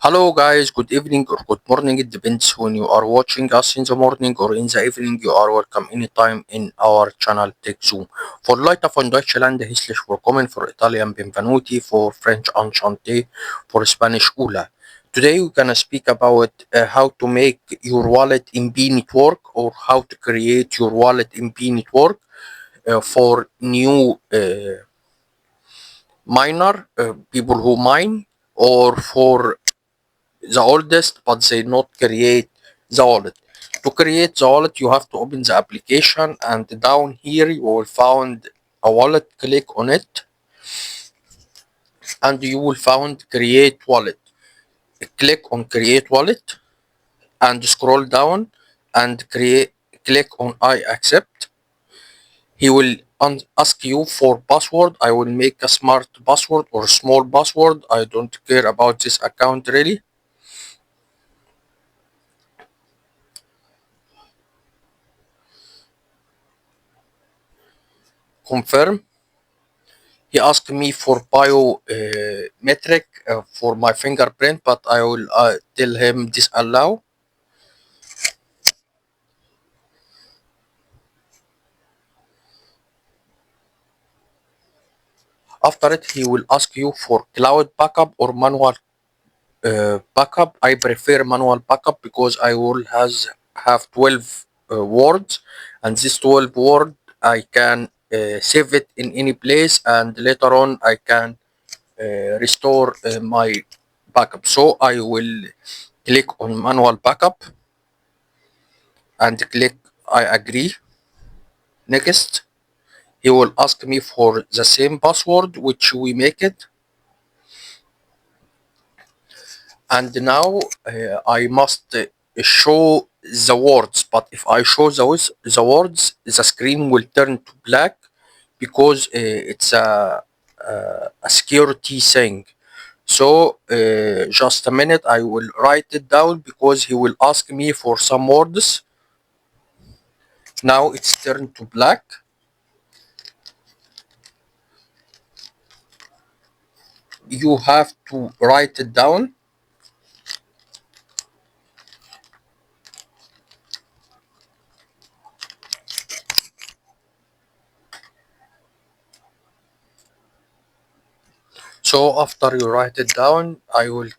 Hello guys, good evening or good morning. It depends when you are watching us in the morning or in the evening. You are welcome anytime in our channel TechZone. Für Leute von Deutschland herzlich willkommen, for Italian benvenuti, for French enchanté, for Spanish hola. Today we're gonna speak about how to make your wallet in B network or how to create your wallet in B network for new miner, people who mine, or for the oldest but they not create the wallet. To create the wallet you have to open the application, and down here you will find a wallet. Click on it and you will find create wallet. Click on create wallet and scroll down and click on I accept. He will ask you for password. I will make a smart password or small password. I don't care about this account really. Confirm. He asked me for biometric for my fingerprint, but I will tell him disallow. After it, he will ask you for cloud backup or manual backup. I prefer manual backup because I will have 12 words, and this 12 word I can save it in any place, and later on I can restore my backup. So I will click on manual backup and click I agree. Next, he will ask me for the same password which we make it. And now I must show the words, but if I show the words, the screen will turn to black because it's a security thing. So just a minute, I will write it down because he will ask me for some words. Now it's turned to black. You have to write it down. So after you write it down, I will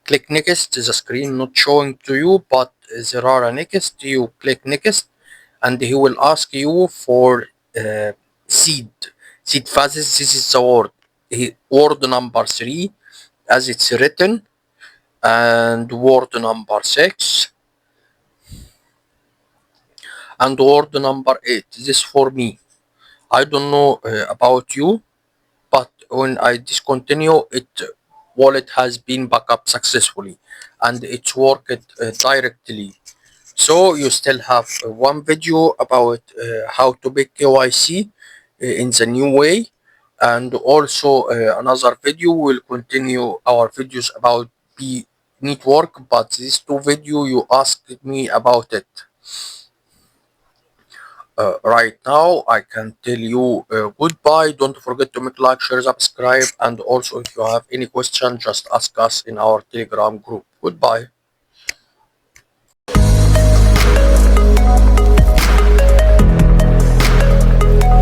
click next. The screen not showing to you, but there are a next. You click next, and he will ask you for seed. Seed phases. This is the word. Word number 3, as it's written, and word number 6, and word number 8. This for me. I don't know about you, but when I discontinue it, wallet has been backup successfully and it's worked directly. So you still have one video about how to make KYC in the new way, and also another video will continue our videos about the network, but these two video you asked me about it. Right now I can tell you goodbye. Don't forget to make like, share, subscribe, and also if you have any question just ask us in our telegram group. Goodbye.